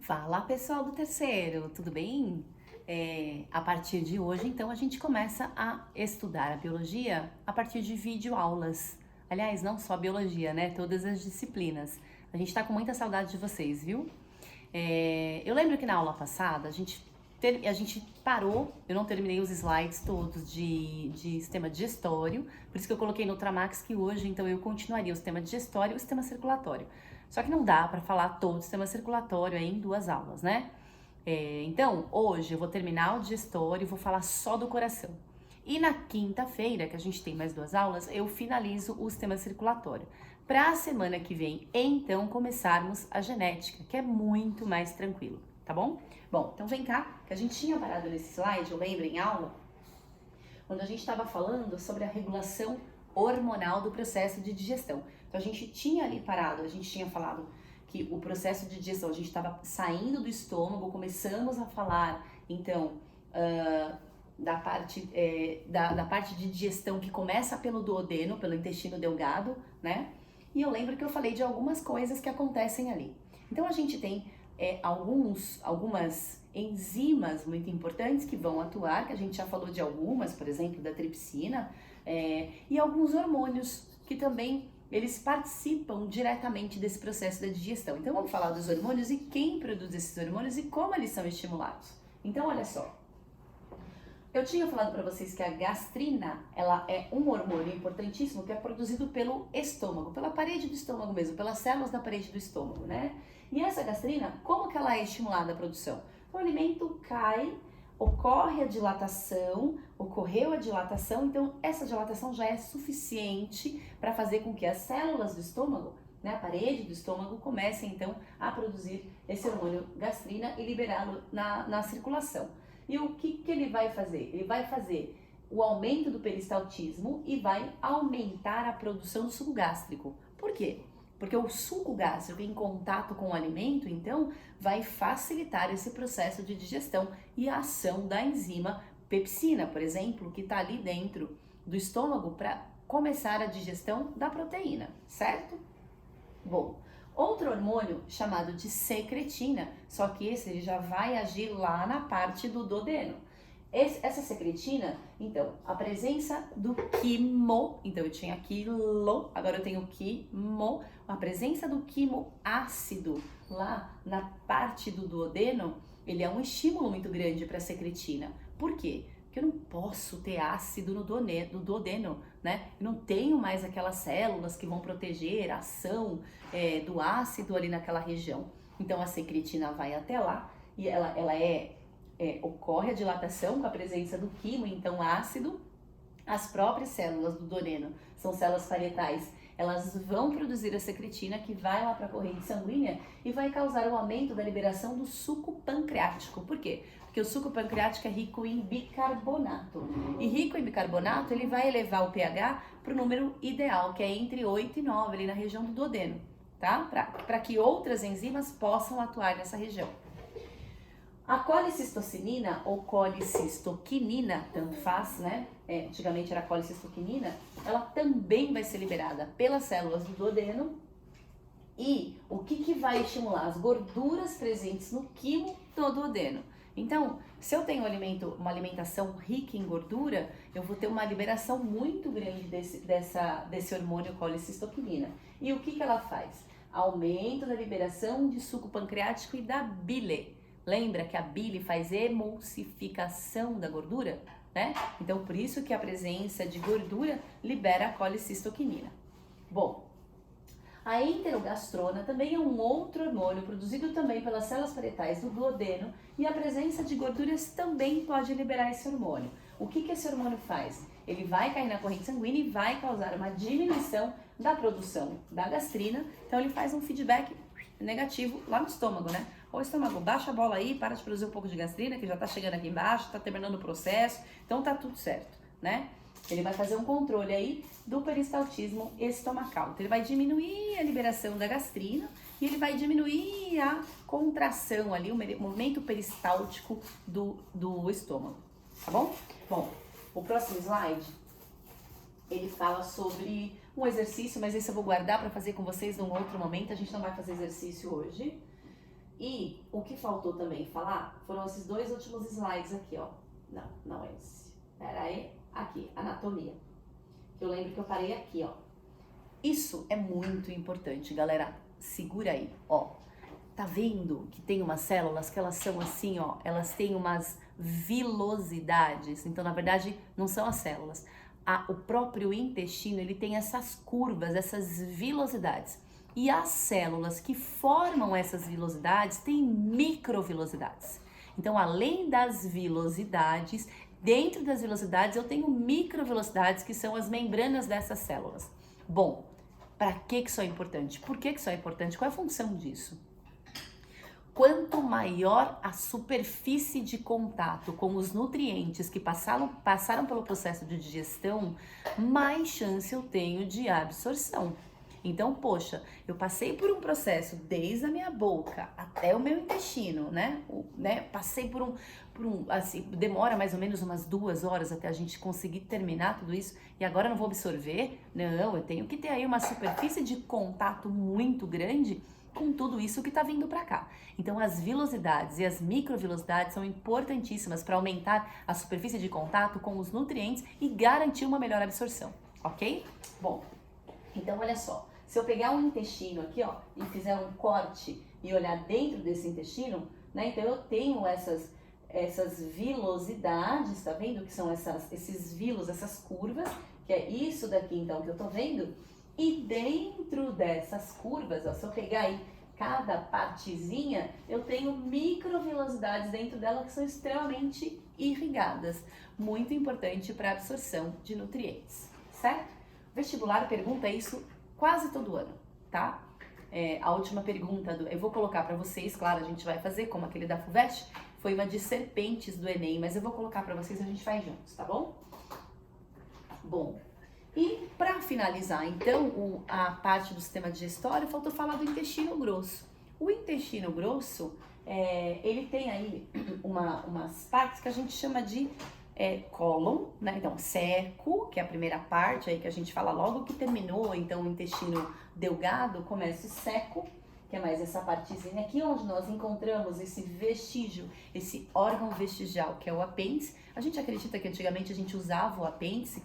Fala pessoal do terceiro, tudo bem? A partir de hoje, então, a gente começa a estudar a biologia a partir de videoaulas. Aliás, não só a biologia, né? Todas as disciplinas. A gente tá com muita saudade de vocês, viu? Eu lembro que na aula passada a gente parou, eu não terminei os slides todos de sistema digestório, por isso que eu coloquei no Ultramax que hoje, então, eu continuaria o sistema digestório e o sistema circulatório. Só que não dá para falar todo o sistema circulatório aí em 2 aulas, né? Então, hoje eu vou terminar o digestório e vou falar só do coração. E na quinta-feira, que a gente tem mais 2 aulas, eu finalizo o sistema circulatório. Para a semana que vem, então, começarmos a genética, que é muito mais tranquilo, tá bom? Bom, então vem cá, que a gente tinha parado nesse slide, eu lembro em aula, quando a gente estava falando sobre a regulação hormonal do processo de digestão. Então a gente tinha ali parado, a gente tinha falado que o processo de digestão, a gente estava saindo do estômago, começamos a falar, então, da parte de digestão que começa pelo duodeno, pelo intestino delgado, né? E eu lembro que eu falei de algumas coisas que acontecem ali. Então a gente tem algumas enzimas muito importantes que vão atuar, que a gente já falou de algumas, por exemplo, da tripsina, e alguns hormônios que também eles participam diretamente desse processo da digestão. Então vamos falar dos hormônios e quem produz esses hormônios e como eles são estimulados. Então olha só, eu tinha falado para vocês que a gastrina, ela é um hormônio importantíssimo que é produzido pelo estômago, pela parede do estômago mesmo, pelas células da parede do estômago, né? E essa gastrina, como que ela é estimulada a produção? O alimento cai, ocorreu a dilatação, então essa dilatação já é suficiente para fazer com que as células do estômago, né, a parede do estômago, comecem então a produzir esse hormônio gastrina e liberá-lo na circulação. E o que ele vai fazer? Ele vai fazer o aumento do peristaltismo e vai aumentar a produção do suco gástrico. Por quê? Porque o suco gástrico em contato com o alimento, então, vai facilitar esse processo de digestão e a ação da enzima pepsina, por exemplo, que está ali dentro do estômago para começar a digestão da proteína, certo? Bom, outro hormônio chamado de secretina, só que esse ele já vai agir lá na parte do duodeno. Essa secretina, então, a presença do quimo, então eu tinha quilo, agora eu tenho quimo, a presença do quimo ácido lá na parte do duodeno, ele é um estímulo muito grande para a secretina. Por quê? Porque eu não posso ter ácido no duodeno, né? Eu não tenho mais aquelas células que vão proteger a ação do ácido ali naquela região. Então a secretina vai até lá e ocorre a dilatação com a presença do quimo, então ácido. As próprias células do duodeno são células parietais, elas vão produzir a secretina que vai lá para a corrente sanguínea e vai causar o aumento da liberação do suco pancreático. Por quê? Porque o suco pancreático é rico em bicarbonato. E rico em bicarbonato, ele vai elevar o pH para o número ideal, que é entre 8 e 9, ali na região do duodeno, tá? Para que outras enzimas possam atuar nessa região. A colicistocinina ou colicistoquinina, tanto faz, né? Antigamente era colicistoquinina, ela também vai ser liberada pelas células do duodeno. E o que vai estimular? As gorduras presentes no quimo do duodeno. Então, se eu tenho uma alimentação rica em gordura, eu vou ter uma liberação muito grande desse hormônio colicistoquinina. E o que ela faz? Aumento da liberação de suco pancreático e da bile. Lembra que a bile faz emulsificação da gordura, né? Então, por isso que a presença de gordura libera a colicistoquinina. Bom, a enterogastrona também é um outro hormônio produzido também pelas células parietais do duodeno e a presença de gorduras também pode liberar esse hormônio. O que esse hormônio faz? Ele vai cair na corrente sanguínea e vai causar uma diminuição da produção da gastrina, então ele faz um feedback negativo lá no estômago, né? Ô estômago, baixa a bola aí, para de produzir um pouco de gastrina, que já tá chegando aqui embaixo, tá terminando o processo, então tá tudo certo, né? Ele vai fazer um controle aí do peristaltismo estomacal. Então ele vai diminuir a liberação da gastrina e ele vai diminuir a contração ali, o movimento peristáltico do estômago, tá bom? Bom, o próximo slide, ele fala sobre um exercício, mas esse eu vou guardar para fazer com vocês num outro momento, a gente não vai fazer exercício hoje. E o que faltou também falar foram esses dois últimos slides aqui, ó. Não é esse. Pera aí. Aqui, anatomia. Eu lembro que eu parei aqui, ó. Isso é muito importante, galera. Segura aí, ó. Tá vendo que tem umas células que elas são assim, ó, elas têm umas vilosidades. Então, na verdade, não são as células. O próprio intestino, ele tem essas curvas, essas vilosidades. E as células que formam essas vilosidades têm microvilosidades. Então, além das vilosidades, dentro das vilosidades eu tenho microvilosidades, que são as membranas dessas células. Bom, para que isso é importante? Por que isso é importante? Qual é a função disso? Quanto maior a superfície de contato com os nutrientes que passaram pelo processo de digestão, mais chance eu tenho de absorção. Então, poxa, eu passei por um processo desde a minha boca até o meu intestino, né? Passei por um assim, demora mais ou menos umas 2 horas até a gente conseguir terminar tudo isso, e agora eu não vou absorver? Não, eu tenho que ter aí uma superfície de contato muito grande com tudo isso que está vindo para cá. Então, as vilosidades e as microvilosidades são importantíssimas para aumentar a superfície de contato com os nutrientes e garantir uma melhor absorção, ok? Bom, então olha só, se eu pegar um intestino aqui, ó, e fizer um corte e olhar dentro desse intestino, né, então eu tenho essas vilosidades, tá vendo? Que são esses vilos, essas curvas, que é isso daqui então que eu tô vendo. E dentro dessas curvas, ó, se eu pegar aí cada partezinha, eu tenho microvilosidades dentro dela que são extremamente irrigadas. Muito importante para a absorção de nutrientes, certo? O vestibular pergunta isso quase todo ano, tá? A última pergunta, eu vou colocar para vocês, claro, a gente vai fazer como aquele da FUVEST, foi uma de serpentes do Enem, mas eu vou colocar para vocês e a gente faz juntos, tá bom? Bom, e para finalizar, então, a parte do sistema digestório, faltou falar do intestino grosso. O intestino grosso, ele tem aí umas partes que a gente chama de cólon, né? Então, seco, que é a primeira parte aí que a gente fala logo que terminou, então o intestino delgado começa o seco, que é mais essa partezinha aqui, onde nós encontramos esse vestígio, esse órgão vestigial, que é o apêndice. A gente acredita que antigamente a gente usava o apêndice.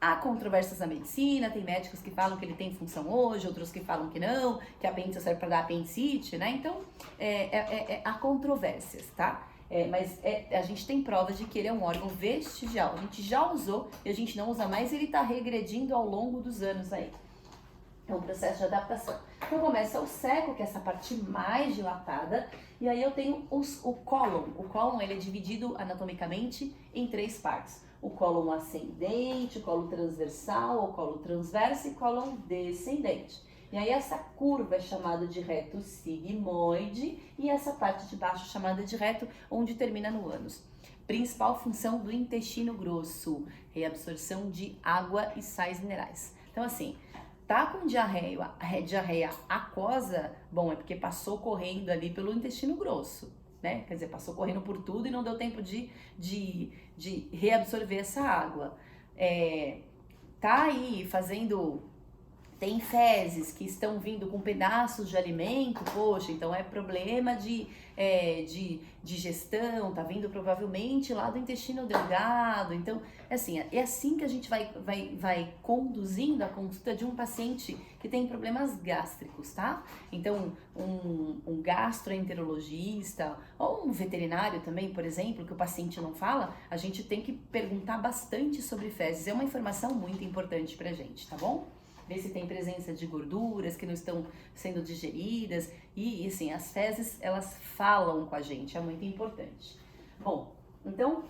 Há controvérsias na medicina, tem médicos que falam que ele tem função hoje, outros que falam que não, que a apêndice serve para dar apendicite, né? Então, há controvérsias, tá? Mas a gente tem provas de que ele é um órgão vestigial. A gente já usou e a gente não usa mais, e ele está regredindo ao longo dos anos aí. É um processo de adaptação. Então começa o seco, que é essa parte mais dilatada, e aí eu tenho o cólon. O cólon, ele é dividido anatomicamente em 3 partes. O cólon ascendente, o cólon transversal, o cólon transverso e cólon descendente. E aí essa curva é chamada de reto sigmoide e essa parte de baixo é chamada de reto, onde termina no ânus. Principal função do intestino grosso, reabsorção de água e sais minerais. Então assim, tá com diarreia aquosa, bom, é porque passou correndo ali pelo intestino grosso, né? Quer dizer, passou correndo por tudo e não deu tempo de reabsorver essa água. Tá aí fazendo... Tem fezes que estão vindo com pedaços de alimento, poxa, então é problema de digestão, tá vindo provavelmente lá do intestino delgado. Então, é assim que a gente vai conduzindo a consulta de um paciente que tem problemas gástricos, tá? Então, um gastroenterologista ou um veterinário também, por exemplo, que o paciente não fala, a gente tem que perguntar bastante sobre fezes. É uma informação muito importante pra gente, tá bom? Ver se tem presença de gorduras que não estão sendo digeridas e assim, as fezes, elas falam com a gente, é muito importante. Bom, então,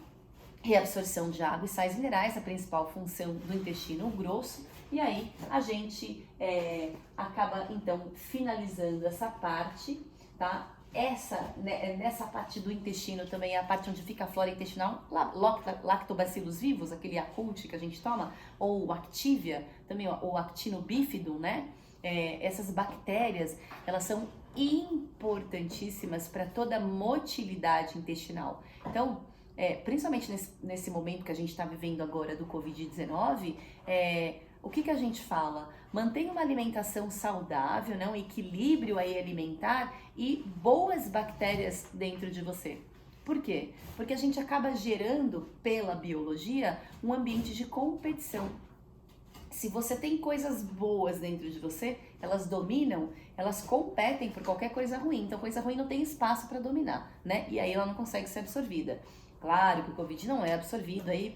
reabsorção de água e sais minerais, a principal função do intestino grosso, e aí a gente acaba então finalizando essa parte, tá? Nessa parte do intestino também é a parte onde fica a flora intestinal, lactobacilos vivos, aquele Yakult que a gente toma, ou Activia, também o Actinobifidum, né? Essas bactérias, elas são importantíssimas para toda a motilidade intestinal. Então, principalmente nesse momento que a gente está vivendo agora do Covid-19, o que a gente fala? Mantenha uma alimentação saudável, né? Um equilíbrio aí alimentar e boas bactérias dentro de você. Por quê? Porque a gente acaba gerando, pela biologia, um ambiente de competição. Se você tem coisas boas dentro de você, elas dominam, elas competem por qualquer coisa ruim. Então, coisa ruim não tem espaço para dominar, né? E aí ela não consegue ser absorvida. Claro que o Covid não é absorvido aí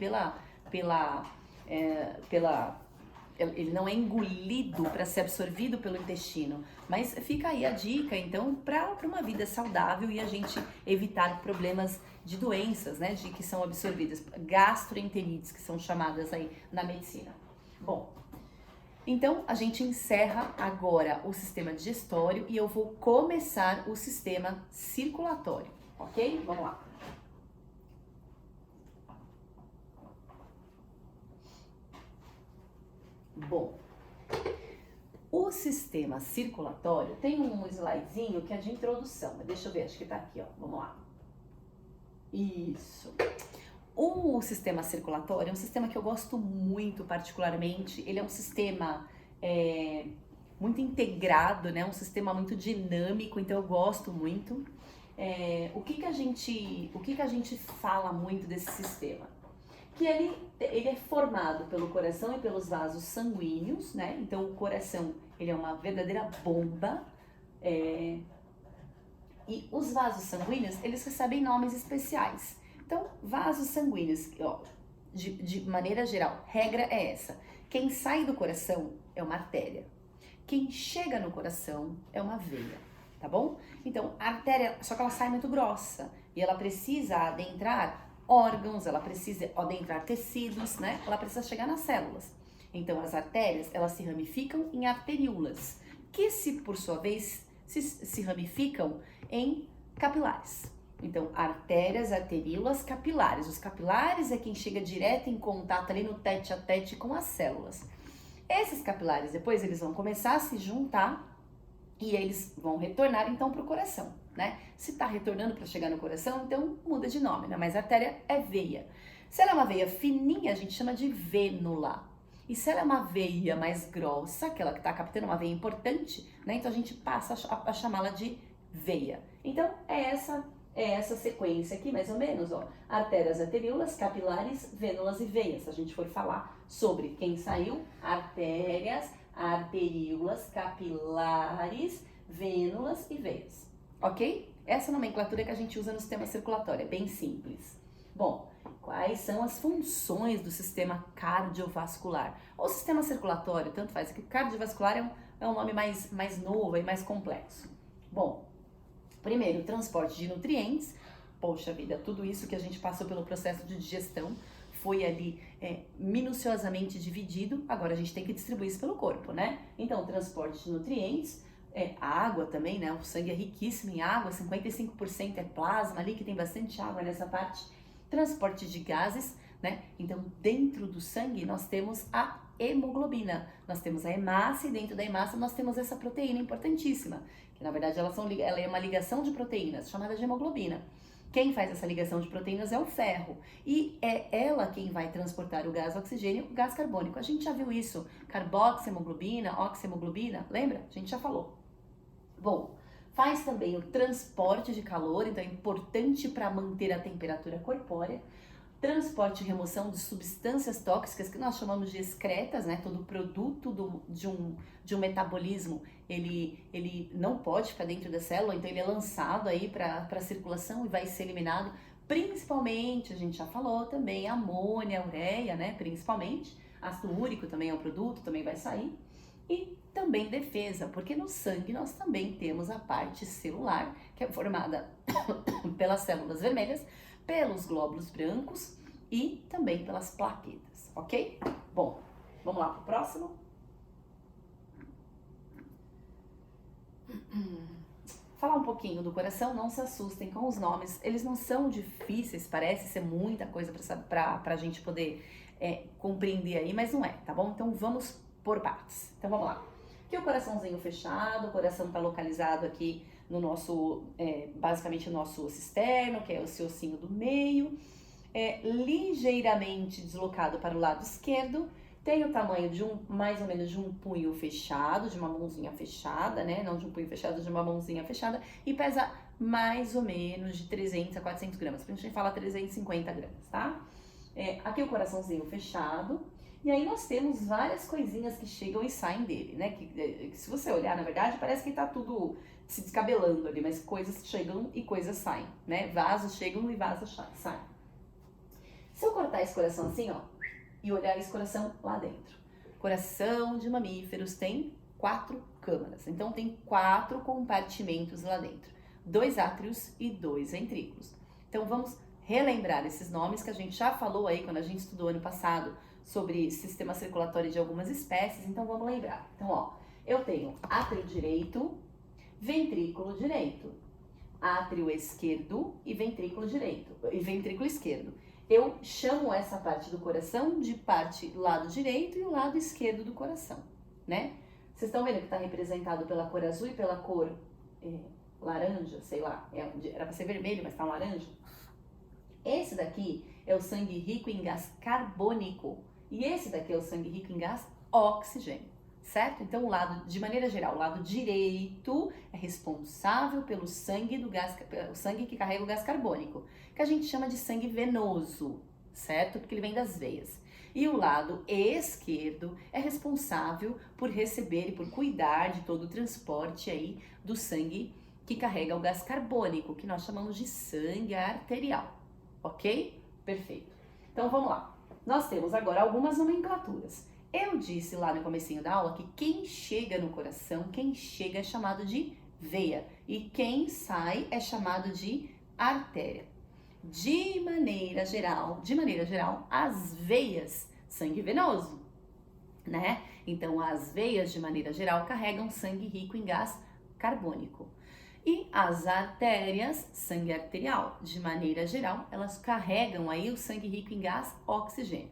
ele não é engolido para ser absorvido pelo intestino, mas fica aí a dica, então, para uma vida saudável e a gente evitar problemas de doenças, né, de que são absorvidas, gastroenterites, que são chamadas aí na medicina. Bom, então a gente encerra agora o sistema digestório e eu vou começar o sistema circulatório, ok? Vamos lá. Bom, o sistema circulatório tem um slidezinho que é de introdução, mas deixa eu ver, acho que tá aqui, ó, vamos lá. Isso. O sistema circulatório é um sistema que eu gosto muito particularmente, ele é um sistema muito integrado, né, um sistema muito dinâmico, então eu gosto muito. O que a gente fala muito desse sistema? Que ele é formado pelo coração e pelos vasos sanguíneos, né? Então o coração, ele é uma verdadeira bomba, e os vasos sanguíneos, eles recebem nomes especiais. Então, vasos sanguíneos, ó, de maneira geral, regra é essa: quem sai do coração é uma artéria, quem chega no coração é uma veia, tá bom? Então, a artéria, só que ela sai muito grossa e ela precisa adentrar órgãos, ela precisa adentrar tecidos, né? Ela precisa chegar nas células. Então, as artérias, elas se ramificam em arteríolas, que por sua vez, se ramificam em capilares. Então, artérias, arteríolas, capilares. Os capilares é quem chega direto em contato ali no tete a tete com as células. Esses capilares, depois, eles vão começar a se juntar e eles vão retornar, então, para o coração, né? Se tá retornando para chegar no coração, então muda de nome, né? Mas a artéria é veia. Se ela é uma veia fininha, a gente chama de vênula. E se ela é uma veia mais grossa, aquela que tá captando uma veia importante, né? Então a gente passa a chamá-la de veia. Então é essa sequência aqui, mais ou menos, ó. Artérias, arteríolas, capilares, vênulas e veias. Se a gente for falar sobre quem saiu, artérias, arteríolas, capilares, vênulas e veias. Ok? Essa nomenclatura que a gente usa no sistema circulatório, é bem simples. Bom, quais são as funções do sistema cardiovascular? Ou sistema circulatório, tanto faz, que cardiovascular é um nome mais novo e mais complexo. Bom, primeiro, transporte de nutrientes. Poxa vida, tudo isso que a gente passou pelo processo de digestão foi ali minuciosamente dividido, agora a gente tem que distribuir isso pelo corpo, né? Então, transporte de nutrientes, água também, né? O sangue é riquíssimo em água, 55% é plasma ali, que tem bastante água nessa parte. Transporte de gases, né? Então, dentro do sangue nós temos a hemoglobina, nós temos a hemácia e dentro da hemácia nós temos essa proteína importantíssima, que na verdade ela é uma ligação de proteínas, chamada de hemoglobina. Quem faz essa ligação de proteínas é o ferro e é ela quem vai transportar o gás oxigênio, o gás carbônico. A gente já viu isso, carboxiemoglobina, oxiemoglobina, lembra? A gente já falou. Bom, faz também o transporte de calor, então é importante para manter a temperatura corpórea. Transporte e remoção de substâncias tóxicas, que nós chamamos de excretas, né? Todo produto de um metabolismo, ele não pode ficar dentro da célula, então ele é lançado aí para a circulação e vai ser eliminado. Principalmente, a gente já falou também, amônia, ureia, né? Principalmente, ácido úrico também é um produto, também vai sair. E também defesa, porque no sangue nós também temos a parte celular, que é formada pelas células vermelhas, pelos glóbulos brancos e também pelas plaquetas, ok? Bom, vamos lá pro próximo. Falar um pouquinho do coração, não se assustem com os nomes, eles não são difíceis, parece ser muita coisa pra gente poder compreender aí, mas não é, tá bom? Então vamos por partes. Então vamos lá. Aqui o coraçãozinho fechado, o coração tá localizado aqui no nosso, basicamente o nosso osso externo, que é esse ossinho do meio, ligeiramente deslocado para o lado esquerdo, Tem o tamanho de mais ou menos de um punho fechado, de uma mãozinha fechada, né? Não de um punho fechado, de uma mãozinha fechada. E pesa mais ou menos de 300 a 400 gramas. A gente fala 350 gramas, tá? Aqui o coraçãozinho fechado. E aí nós temos várias coisinhas que chegam e saem dele, né? Que se você olhar, na verdade, parece que tá tudo se descabelando ali. Mas coisas chegam e coisas saem, né? Vasos chegam e vasos saem. Se eu cortar esse coração assim, ó, e olhar esse coração lá dentro. Coração de mamíferos tem 4 câmaras, então tem 4 compartimentos lá dentro. 2 átrios e 2 ventrículos. Então vamos relembrar esses nomes que a gente já falou aí quando a gente estudou ano passado sobre sistema circulatório de algumas espécies, então vamos lembrar. Então, ó, eu tenho átrio direito, ventrículo direito, átrio esquerdo e ventrículo direito, e ventrículo esquerdo. Eu chamo essa parte do coração de parte lado direito e o lado esquerdo do coração, né? Vocês estão vendo que está representado pela cor azul e pela cor laranja, sei lá, era para ser vermelho, mas tá um laranja. Esse daqui é o sangue rico em gás carbônico e esse daqui é o sangue rico em gás oxigênio, certo? Então, o lado, de maneira geral, o lado direito é responsável pelo sangue o sangue que carrega o gás carbônico, que a gente chama de sangue venoso, certo? Porque ele vem das veias. E o lado esquerdo é responsável por receber e por cuidar de todo o transporte aí do sangue que carrega o gás carbônico, que nós chamamos de sangue arterial, ok? Perfeito. Então vamos lá. Nós temos agora algumas nomenclaturas. Eu disse lá no comecinho da aula que quem chega no coração, quem chega é chamado de veia e quem sai é chamado de artéria. De maneira geral, as veias, sangue venoso, né? Então as veias de maneira geral carregam sangue rico em gás carbônico. E as artérias, sangue arterial, de maneira geral, elas carregam aí o sangue rico em gás oxigênio.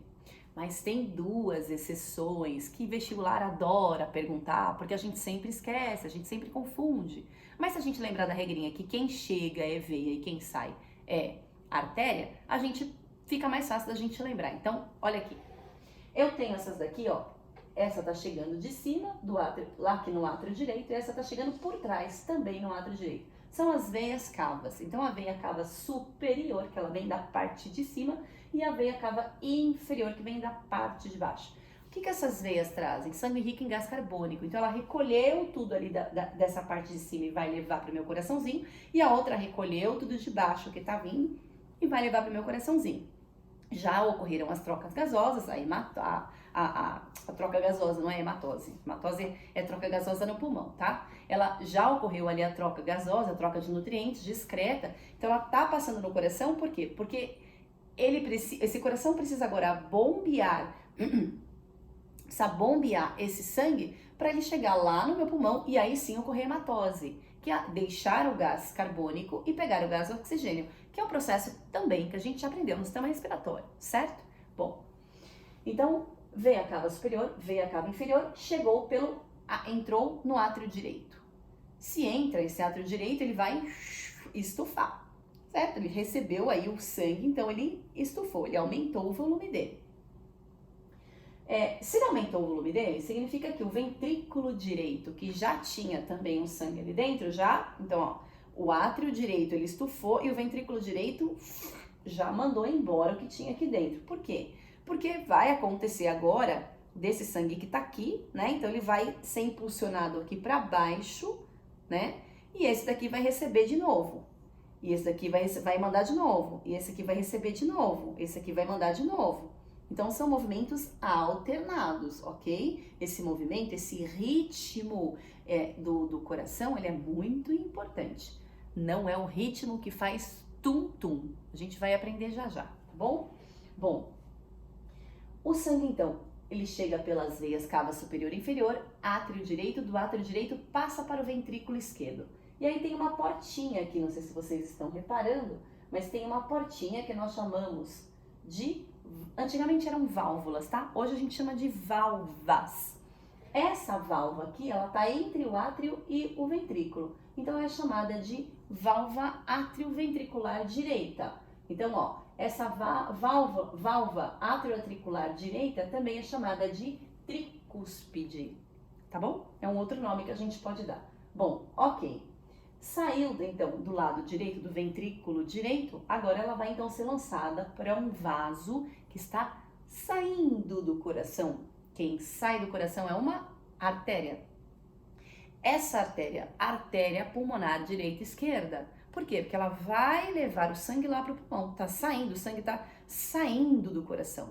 Mas tem 2 exceções que vestibular adora perguntar, porque a gente sempre esquece, a gente sempre confunde. Mas se a gente lembrar da regrinha que quem chega é veia e quem sai é artéria, a gente fica mais fácil da gente lembrar. Então, olha aqui. Eu tenho essas daqui, ó. Essa tá chegando de cima do átrio, lá aqui no átrio direito, e essa tá chegando por trás, também no átrio direito. São as veias cavas. Então, a veia cava superior, que ela vem da parte de cima, e a veia cava inferior, que vem da parte de baixo. O que essas veias trazem? Sangue rico em gás carbônico. Então, ela recolheu tudo ali dessa parte de cima e vai levar para o meu coraçãozinho, e a outra recolheu tudo de baixo que tá vindo e vai levar para o meu coraçãozinho. Já ocorreram as trocas gasosas, a troca gasosa não é hematose. Hematose é troca gasosa no pulmão, tá? Ela já ocorreu ali a troca gasosa, a troca de nutrientes discreta. Então ela tá passando no coração, por quê? Porque esse coração precisa agora bombear esse sangue para ele chegar lá no meu pulmão e aí sim ocorrer hematose, que é deixar o gás carbônico e pegar o gás oxigênio, que é um processo também que a gente já aprendeu no sistema respiratório, certo? Bom, então veia cava superior, veia cava inferior, entrou no átrio direito. Se entra esse átrio direito, ele vai estufar, certo? Ele recebeu aí o sangue, então ele estufou, ele aumentou o volume dele. Se ele aumentou o volume dele, significa que o ventrículo direito, que já tinha também o sangue ali dentro, então, ó, o átrio direito ele estufou e o ventrículo direito já mandou embora o que tinha aqui dentro. Por quê? Porque vai acontecer agora desse sangue que tá aqui, né? Então ele vai ser impulsionado aqui para baixo, né? E esse daqui vai receber de novo. E esse daqui vai mandar de novo. E esse aqui vai receber de novo. Esse aqui vai mandar de novo. Então, são movimentos alternados, ok? Esse movimento, esse ritmo do coração, ele é muito importante. Não é o ritmo que faz tum-tum. A gente vai aprender já já, tá bom? Bom, o sangue, então, ele chega pelas veias cava superior e inferior, átrio direito, do átrio direito passa para o ventrículo esquerdo. E aí tem uma portinha aqui, não sei se vocês estão reparando, mas tem uma portinha que nós chamamos de... Antigamente eram válvulas, tá? Hoje a gente chama de valvas. Essa válvula aqui, ela tá entre o átrio e o ventrículo. Então é chamada de válvula átrio-ventricular direita. Então, ó, essa válvula atrioauricular direita também é chamada de tricúspide, tá bom? É um outro nome que a gente pode dar. Bom, ok. Saiu então do lado direito, do ventrículo direito, agora ela vai então ser lançada para um vaso que está saindo do coração. Quem sai do coração é uma artéria. Essa artéria, artéria pulmonar direita e esquerda. Por quê? Porque ela vai levar o sangue lá para o pulmão. Tá saindo, o sangue tá saindo do coração.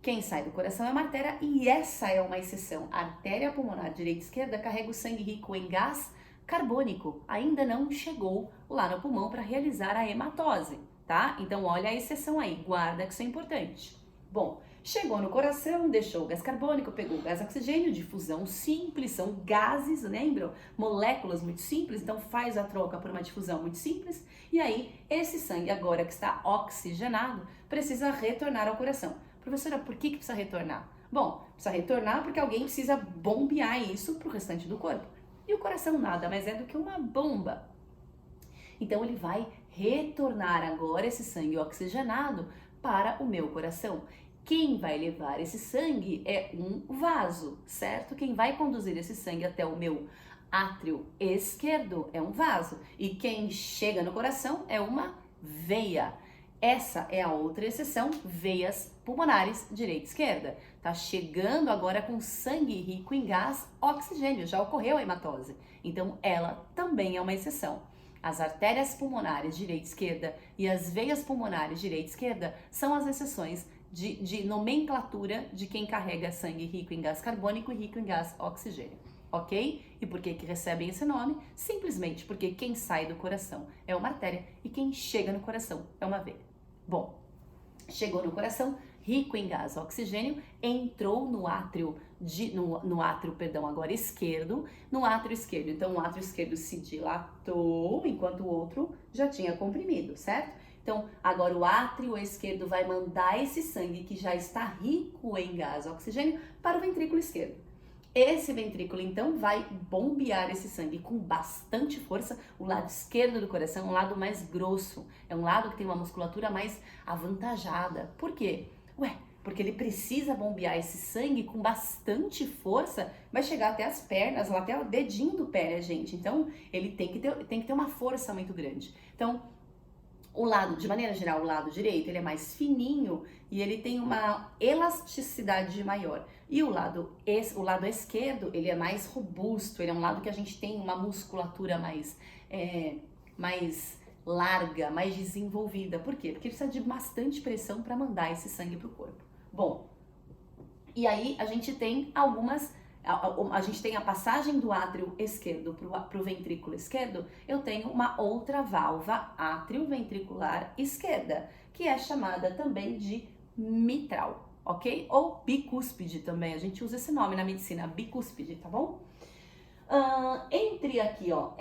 Quem sai do coração é uma artéria e essa é uma exceção. A artéria pulmonar direita e esquerda carrega o sangue rico em gás carbônico. Ainda não chegou lá no pulmão para realizar a hematose, tá? Então olha a exceção aí, guarda que isso é importante. Bom, chegou no coração, deixou o gás carbônico, pegou o gás oxigênio, difusão simples, são gases, lembram? Moléculas muito simples, então faz a troca por uma difusão muito simples. E aí, esse sangue agora que está oxigenado, precisa retornar ao coração. Professora, por que precisa retornar? Bom, precisa retornar porque alguém precisa bombear isso para o restante do corpo. E o coração nada mais é do que uma bomba. Então ele vai retornar agora esse sangue oxigenado para o meu coração. Quem vai levar esse sangue é um vaso, certo? Quem vai conduzir esse sangue até o meu átrio esquerdo é um vaso. E quem chega no coração é uma veia. Essa é a outra exceção, veias pulmonares direita e esquerda. Tá chegando agora com sangue rico em gás oxigênio, já ocorreu a hematose. Então ela também é uma exceção. As artérias pulmonares direita e esquerda e as veias pulmonares direita e esquerda são as exceções de nomenclatura de quem carrega sangue rico em gás carbônico e rico em gás oxigênio. Ok? E por que recebem esse nome? Simplesmente porque quem sai do coração é uma artéria e quem chega no coração é uma veia. Bom, chegou no coração, rico em gás oxigênio, entrou no átrio, agora esquerdo, no átrio esquerdo. Então o átrio esquerdo se dilatou, enquanto o outro já tinha comprimido, certo? Então agora o átrio esquerdo vai mandar esse sangue que já está rico em gás oxigênio para o ventrículo esquerdo. Esse ventrículo, então, vai bombear esse sangue com bastante força. O lado esquerdo do coração é um lado mais grosso, é um lado que tem uma musculatura mais avantajada. Por quê? Porque ele precisa bombear esse sangue com bastante força, vai chegar até as pernas, lá até o dedinho do pé, né, gente? Então, ele tem que ter uma força muito grande. Então, de maneira geral, o lado direito, ele é mais fininho e ele tem uma elasticidade maior. E o lado esquerdo, ele é mais robusto, ele é um lado que a gente tem uma musculatura mais larga, mais desenvolvida. Por quê? Porque precisa de bastante pressão para mandar esse sangue para o corpo. Bom, e aí a gente tem a gente tem a passagem do átrio esquerdo para o ventrículo esquerdo, eu tenho uma outra válvula átrio-ventricular esquerda, que é chamada também de mitral, ok? Ou bicúspide também, a gente usa esse nome na medicina, bicúspide, tá bom? Entre aqui, ó,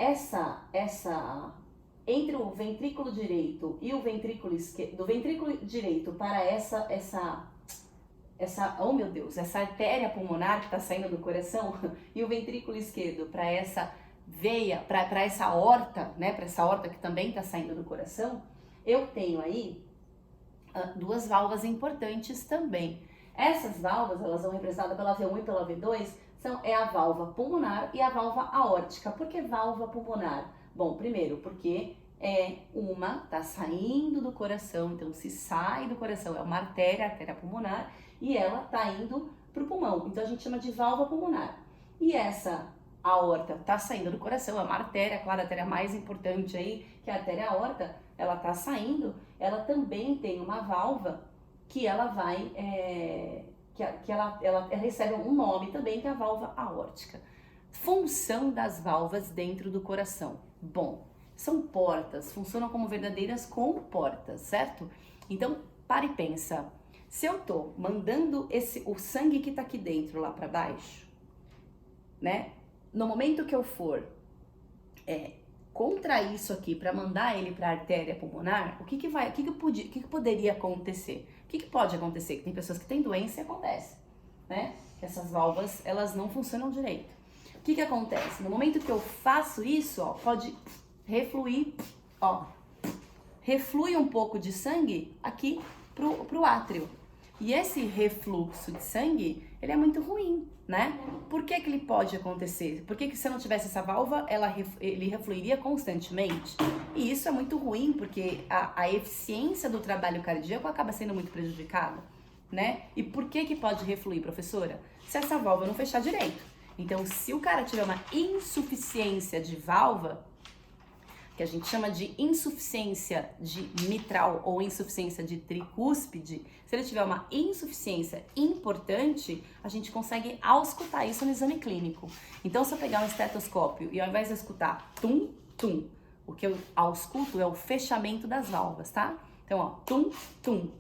entre o ventrículo direito e o ventrículo esquerdo, do ventrículo direito para essa artéria pulmonar que está saindo do coração e o ventrículo esquerdo para essa veia, para essa aorta, né, para essa aorta que também está saindo do coração, eu tenho aí duas válvulas importantes também. Essas válvulas, elas são representadas pela V1 e pela V2, é a válvula pulmonar e a válvula aórtica. Por que válvula pulmonar? Bom, primeiro, porque uma tá saindo do coração, então se sai do coração, é uma artéria, artéria pulmonar, e ela tá indo pro pulmão, então a gente chama de válvula pulmonar. E essa aorta tá saindo do coração, é uma artéria, claro, a artéria mais importante aí, que é a artéria aorta, ela tá saindo, ela também tem uma válvula que ela vai, ela recebe um nome também, que é a válvula aórtica. Função das válvulas dentro do coração. Bom, são portas, funcionam como verdadeiras comportas, certo? Então, para e pensa, se eu tô mandando o sangue que tá aqui dentro lá para baixo, né? No momento que eu for contrair isso aqui para mandar ele para a artéria pulmonar, o que poderia acontecer? O que pode acontecer? Que tem pessoas que têm doença e acontece, né? Que essas válvulas, elas não funcionam direito. O que acontece? No momento que eu faço isso, ó, pode refluir, ó, reflui um pouco de sangue aqui pro átrio. E esse refluxo de sangue, ele é muito ruim, né? Por que que ele pode acontecer? Por que que se eu não tivesse essa válvula, ele refluiria constantemente? E isso é muito ruim, porque a eficiência do trabalho cardíaco acaba sendo muito prejudicada, né? E por que que pode refluir, professora? Se essa válvula não fechar direito. Então, se o cara tiver uma insuficiência de válvula, que a gente chama de insuficiência de mitral ou insuficiência de tricúspide, se ele tiver uma insuficiência importante, a gente consegue auscultar isso no exame clínico. Então, se eu pegar um estetoscópio e ao invés de escutar tum, tum, o que eu ausculto é o fechamento das válvulas, tá? Então, ó, tum, tum,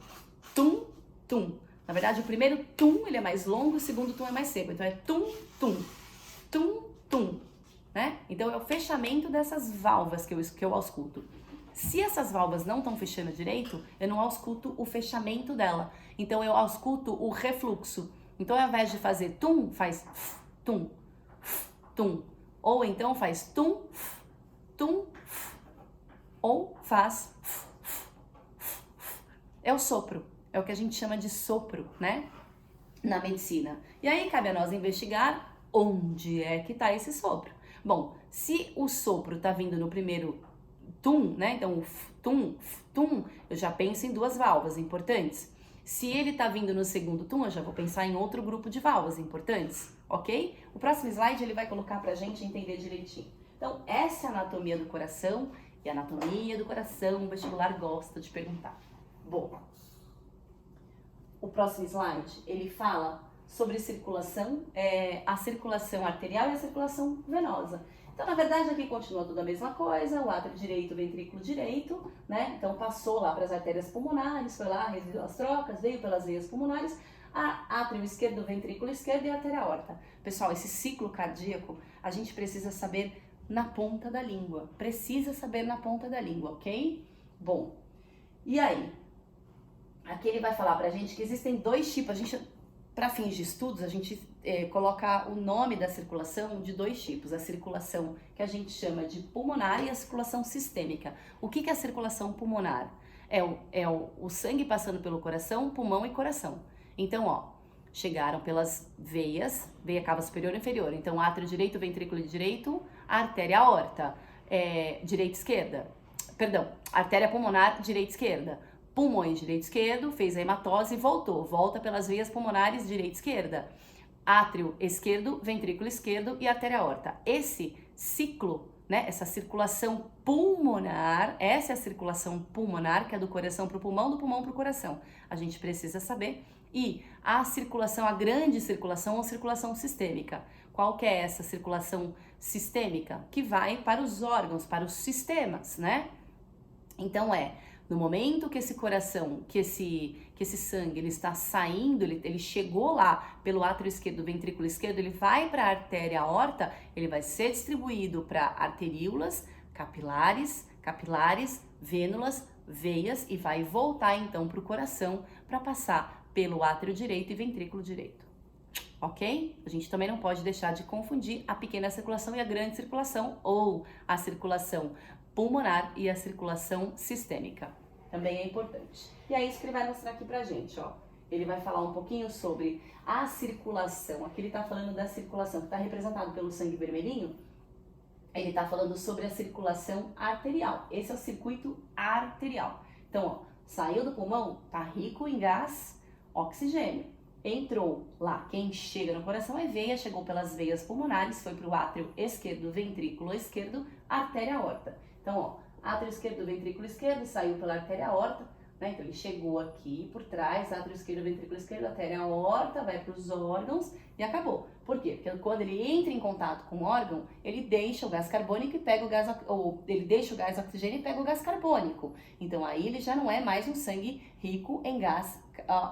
tum, tum. Na verdade, o primeiro tum, ele é mais longo, o segundo tum é mais seco. Então, é tum, tum, tum, tum. Né? Então é o fechamento dessas válvulas que eu ausculto. Se essas válvulas não estão fechando direito, eu não ausculto o fechamento dela. Então eu ausculto o refluxo. Então ao invés de fazer tum, faz tum, tum. Ou então faz tum, tum, ou faz é o sopro. É o que a gente chama de sopro, né? Na medicina. E aí cabe a nós investigar onde é que está esse sopro. Bom, se o sopro tá vindo no primeiro tum, né? Então, o tum, tum, eu já penso em duas válvulas importantes. Se ele tá vindo no segundo tum, eu já vou pensar em outro grupo de válvulas importantes, ok? O próximo slide ele vai colocar pra gente entender direitinho. Então, essa é a anatomia do coração, e a anatomia do coração o vestibular gosta de perguntar. Bom, o próximo slide, ele fala sobre circulação, a circulação arterial e a circulação venosa. Então, na verdade, aqui continua tudo a mesma coisa, o átrio direito, o ventrículo direito, né? Então, passou lá para as artérias pulmonares, foi lá, realizou as trocas, veio pelas veias pulmonares, átrio esquerdo, ventrículo esquerdo e artéria aorta. Pessoal, esse ciclo cardíaco, a gente precisa saber na ponta da língua. Precisa saber na ponta da língua, ok? Bom, e aí? Aqui ele vai falar pra gente que existem dois tipos, para fins de estudos, a gente coloca o nome da circulação de dois tipos. A circulação que a gente chama de pulmonar e a circulação sistêmica. O que é a circulação pulmonar? É o sangue passando pelo coração, pulmão e coração. Então, ó, chegaram pelas veias, veia cava superior e inferior. Então, átrio direito, ventrículo direito, artéria aorta, direita e esquerda. Perdão, artéria pulmonar, direita e esquerda. Pulmões direito e esquerdo, fez a hematose e volta pelas veias pulmonares direita e esquerda. Átrio esquerdo, ventrículo esquerdo e artéria aorta. Esse ciclo, né, essa circulação pulmonar, essa é a circulação pulmonar, que é do coração para o pulmão, do pulmão para o coração. A gente precisa saber. E a circulação, a grande circulação ou circulação sistêmica. Qual que é essa circulação sistêmica? Que vai para os órgãos, para os sistemas, né? Então no momento que esse coração, que esse sangue, ele está saindo, ele chegou lá pelo átrio esquerdo, ventrículo esquerdo, ele vai para a artéria aorta, ele vai ser distribuído para arteríolas, capilares, vênulas, veias e vai voltar então para o coração para passar pelo átrio direito e ventrículo direito. Ok? A gente também não pode deixar de confundir a pequena circulação e a grande circulação, ou a circulação pulmonar e a circulação sistêmica. Também é importante. E é isso que ele vai mostrar aqui pra gente, ó. Ele vai falar um pouquinho sobre a circulação. Aqui ele tá falando da circulação, que tá representado pelo sangue vermelhinho. Ele tá falando sobre a circulação arterial. Esse é o circuito arterial. Então, ó, saiu do pulmão, tá rico em gás, oxigênio. Entrou lá, quem chega no coração é veia, chegou pelas veias pulmonares, foi pro átrio esquerdo, ventrículo esquerdo, artéria aorta. Então, ó, átrio esquerdo, ventrículo esquerdo, saiu pela artéria aorta, né? Então, ele chegou aqui por trás, átrio esquerdo, ventrículo esquerdo, artéria aorta, vai para os órgãos e acabou. Por quê? Porque quando ele entra em contato com o órgão, ele deixa o gás carbônico e pega o gás, ou ele deixa o gás oxigênio e pega o gás carbônico. Então, aí ele já não é mais um sangue rico em gás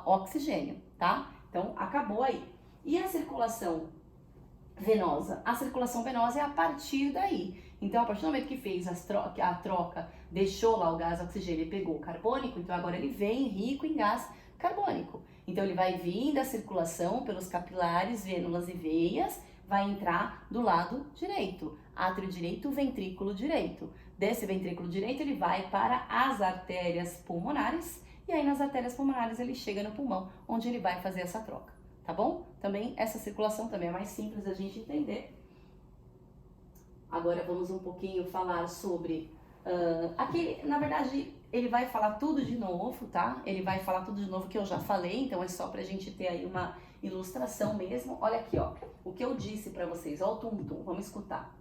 oxigênio, tá? Então, acabou aí. E a circulação venosa? A circulação venosa é a partir daí. Então, a partir do momento que fez a troca, deixou lá o gás oxigênio e pegou o carbônico, então agora ele vem rico em gás carbônico. Então, ele vai vir da circulação pelos capilares, vênulas e veias, vai entrar do lado direito, átrio direito, ventrículo direito. Desse ventrículo direito ele vai para as artérias pulmonares e aí nas artérias pulmonares ele chega no pulmão, onde ele vai fazer essa troca, tá bom? Também essa circulação também é mais simples da gente entender. Agora vamos um pouquinho falar sobre aqui, na verdade, ele vai falar tudo de novo, tá? Ele vai falar tudo de novo que eu já falei, então é só pra gente ter aí uma ilustração mesmo. Olha aqui, ó, o que eu disse pra vocês, ó o tum-tum, vamos escutar.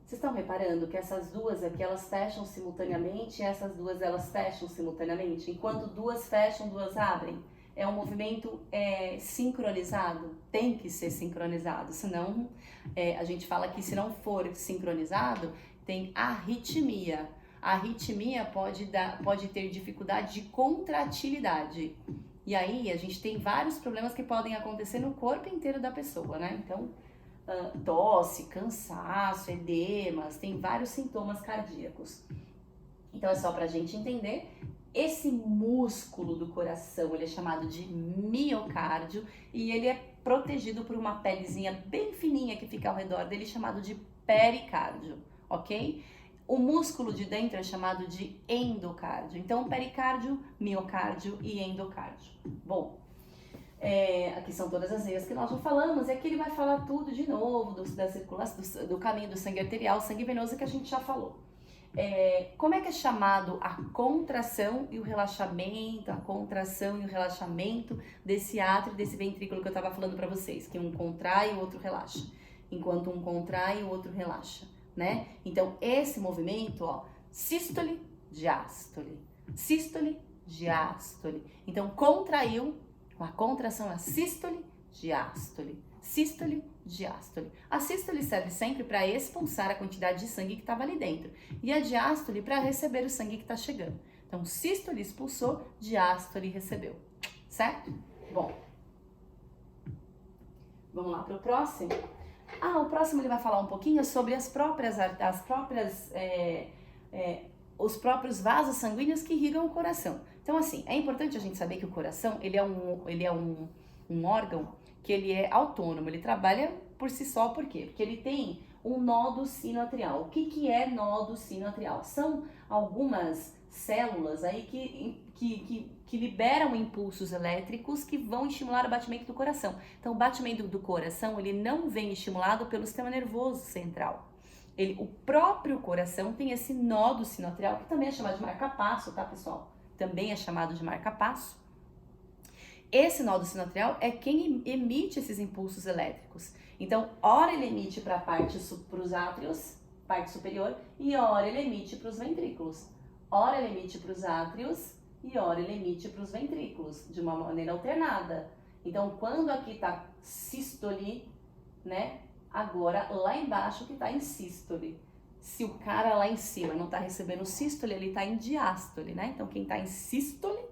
Vocês estão reparando que essas duas aqui, elas fecham simultaneamente, e essas duas, elas fecham simultaneamente? Enquanto duas fecham, duas abrem. É um movimento sincronizado, tem que ser sincronizado, senão a gente fala que se não for sincronizado, tem arritmia. A arritmia pode ter dificuldade de contratilidade. E aí a gente tem vários problemas que podem acontecer no corpo inteiro da pessoa, né? Então, tosse, cansaço, edemas, tem vários sintomas cardíacos. Então é só pra gente entender. Esse músculo do coração, ele é chamado de miocárdio e ele é protegido por uma pelezinha bem fininha que fica ao redor dele, chamado de pericárdio, ok? O músculo de dentro é chamado de endocárdio. Então, pericárdio, miocárdio e endocárdio. Bom, aqui são todas as veias que nós já falamos, e aqui ele vai falar tudo de novo, da circulação, do caminho do sangue arterial, sangue venoso, que a gente já falou. Como é que é chamado a contração e o relaxamento, a contração e o relaxamento desse átrio, desse ventrículo que eu estava falando para vocês, que um contrai e o outro relaxa, enquanto um contrai e o outro relaxa, né? Então, esse movimento, ó, sístole, diástole, sístole, diástole. Então, contraiu, a contração é sístole, diástole, sístole, diástole. A sístole serve sempre para expulsar a quantidade de sangue que estava ali dentro e a diástole para receber o sangue que está chegando. Então, sístole expulsou, diástole recebeu, certo? Bom, vamos lá para o próximo. O próximo ele vai falar um pouquinho sobre os próprios vasos sanguíneos que irrigam o coração. Então, assim, é importante a gente saber que o coração, ele é um órgão que ele é autônomo, ele trabalha por si só, por quê? Porque ele tem um nódo sinoatrial. O que é nódo sinoatrial? São algumas células aí que liberam impulsos elétricos que vão estimular o batimento do coração. Então, o batimento do coração, ele não vem estimulado pelo sistema nervoso central. O próprio coração tem esse nódo sinoatrial, que também é chamado de marca-passo, tá, pessoal? Também é chamado de marca-passo. Esse nódo sinoatrial é quem emite esses impulsos elétricos. Então, ora ele emite para os átrios, parte superior, e ora ele emite para os ventrículos. Ora ele emite para os átrios e ora ele emite para os ventrículos, de uma maneira alternada. Então, quando aqui está sístole, né? Agora, lá embaixo que está em sístole. Se o cara lá em cima não está recebendo sístole, ele está em diástole, né? Então, quem está em sístole,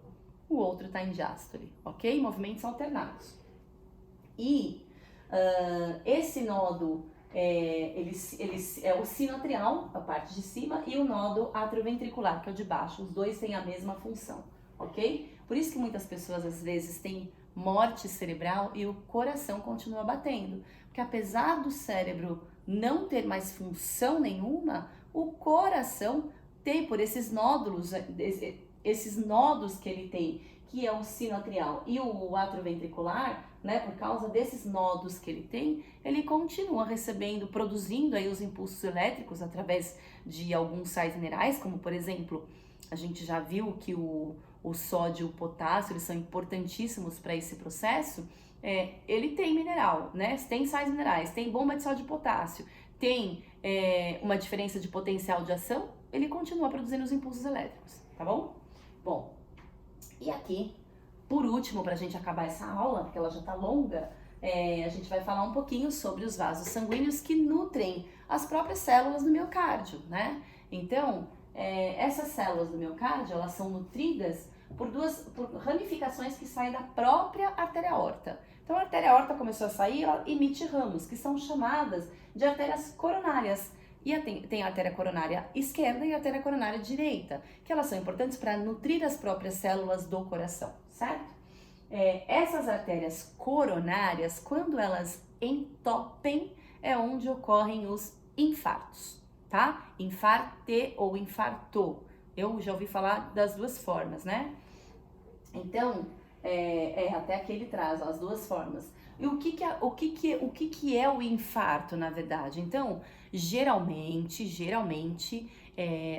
o outro está em diástole, ok? Movimentos alternados. E esse nódo, ele é o sinoatrial, a parte de cima, e o nódo atrioventricular, que é o de baixo. Os dois têm a mesma função, ok? Por isso que muitas pessoas, às vezes, têm morte cerebral e o coração continua batendo. Porque apesar do cérebro não ter mais função nenhuma, o coração tem, por esses nódulos, esses nódos que ele tem, que é o sinoatrial e o atrioventricular, né, por causa desses nódos que ele tem, ele continua recebendo, produzindo aí os impulsos elétricos através de alguns sais minerais, como por exemplo, a gente já viu que o sódio e o potássio, eles são importantíssimos para esse processo. Ele tem mineral, né? Tem sais minerais, tem bomba de sódio e potássio, tem uma diferença de potencial de ação, ele continua produzindo os impulsos elétricos, tá bom? Bom, e aqui, por último, para a gente acabar essa aula, porque ela já tá longa, a gente vai falar um pouquinho sobre os vasos sanguíneos que nutrem as próprias células do miocárdio, né? Então, essas células do miocárdio, elas são nutridas por ramificações que saem da própria artéria aorta. Então, a artéria aorta começou a sair, ela emite ramos, que são chamadas de artérias coronárias. E tem a artéria coronária esquerda e a artéria coronária direita, que elas são importantes para nutrir as próprias células do coração, certo? Essas artérias coronárias, quando elas entopem, é onde ocorrem os infartos, tá? Infarte ou infartou. Eu já ouvi falar das duas formas, né? Então, até aqui ele traz ó, as duas formas. E o que é o infarto, na verdade? Então, geralmente,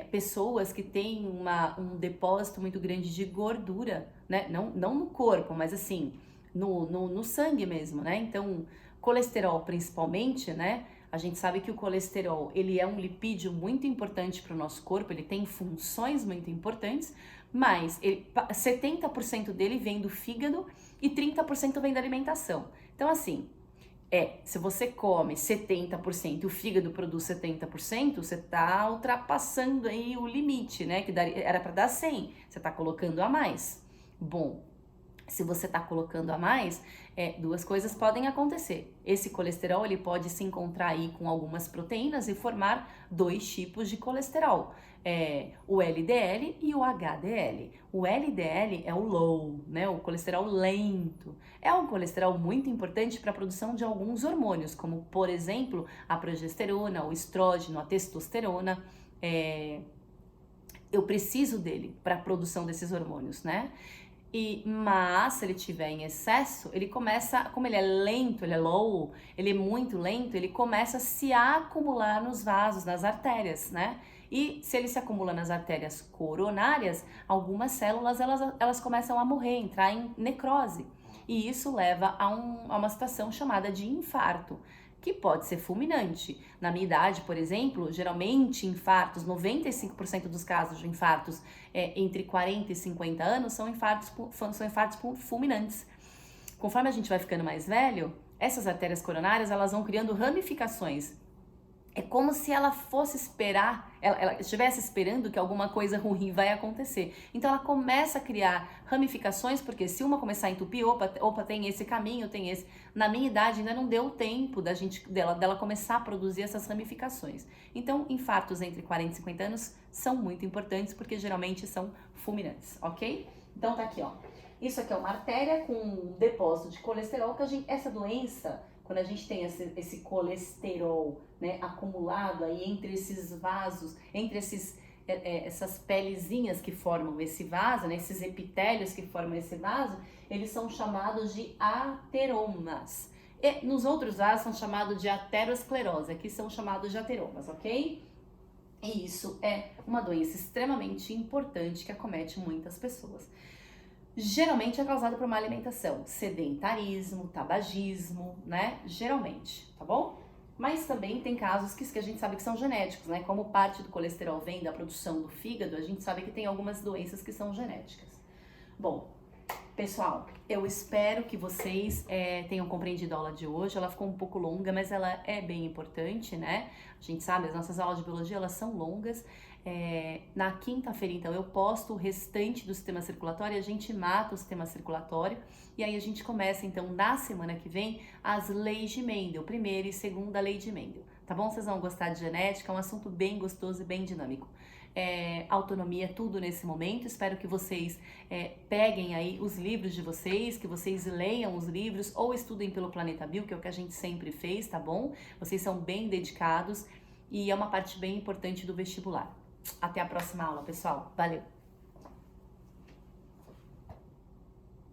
pessoas que têm um depósito muito grande de gordura, né? Não no corpo, mas assim, no sangue mesmo, né? Então, colesterol principalmente, né? A gente sabe que o colesterol, ele é um lipídio muito importante para o nosso corpo, ele tem funções muito importantes, mas 70% dele vem do fígado e 30% vem da alimentação. Então, assim, se você come 70% e o fígado produz 70%, você tá ultrapassando aí o limite, né? Que era para dar 100, você tá colocando a mais. Bom, se você está colocando a mais, duas coisas podem acontecer. Esse colesterol ele pode se encontrar aí com algumas proteínas e formar dois tipos de colesterol, o LDL e o HDL. O LDL é o low, né, o colesterol lento. É um colesterol muito importante para a produção de alguns hormônios, como por exemplo a progesterona, o estrógeno, a testosterona. Eu preciso dele para a produção desses hormônios, né? Mas se ele tiver em excesso, ele começa, como ele é lento, ele é low, ele é muito lento, ele começa a se acumular nos vasos, nas artérias, né? E se ele se acumula nas artérias coronárias, algumas células elas começam a morrer, entrar em necrose. E isso leva a uma situação chamada de infarto, que pode ser fulminante. Na minha idade, por exemplo, geralmente infartos, 95% dos casos de infartos entre 40 e 50 anos são infartos fulminantes. Conforme a gente vai ficando mais velho, essas artérias coronárias elas vão criando ramificações. É como se ela fosse esperar, ela estivesse esperando que alguma coisa ruim vai acontecer. Então ela começa a criar ramificações, porque se uma começar a entupir, opa, tem esse caminho, tem esse. Na minha idade ainda não deu tempo dela começar a produzir essas ramificações. Então, infartos entre 40 e 50 anos são muito importantes, porque geralmente são fulminantes, ok? Então tá aqui, ó. Isso aqui é uma artéria com um depósito de colesterol, essa doença, quando a gente tem esse colesterol, né, acumulado aí entre esses vasos, entre essas pelezinhas que formam esse vaso, né, esses epitélios que formam esse vaso, eles são chamados de ateromas. E nos outros vasos são chamados de aterosclerose, aqui são chamados de ateromas, ok? E isso é uma doença extremamente importante que acomete muitas pessoas. Geralmente é causado por uma alimentação, sedentarismo, tabagismo, né? Geralmente, tá bom? Mas também tem casos que a gente sabe que são genéticos, né? Como parte do colesterol vem da produção do fígado, a gente sabe que tem algumas doenças que são genéticas. Bom, pessoal, eu espero que vocês tenham compreendido a aula de hoje. Ela ficou um pouco longa, mas ela é bem importante, né? A gente sabe, as nossas aulas de biologia, elas são longas. Na quinta-feira, então, eu posto o restante do sistema circulatório, a gente mata o sistema circulatório e aí a gente começa, então, na semana que vem, as leis de Mendel, primeira e segunda lei de Mendel, tá bom? Vocês vão gostar de genética, é um assunto bem gostoso e bem dinâmico. Autonomia, tudo nesse momento, espero que vocês peguem aí os livros de vocês, que vocês leiam os livros ou estudem pelo Planeta Bio, que é o que a gente sempre fez, tá bom? Vocês são bem dedicados e é uma parte bem importante do vestibular. Até a próxima aula, pessoal. Valeu!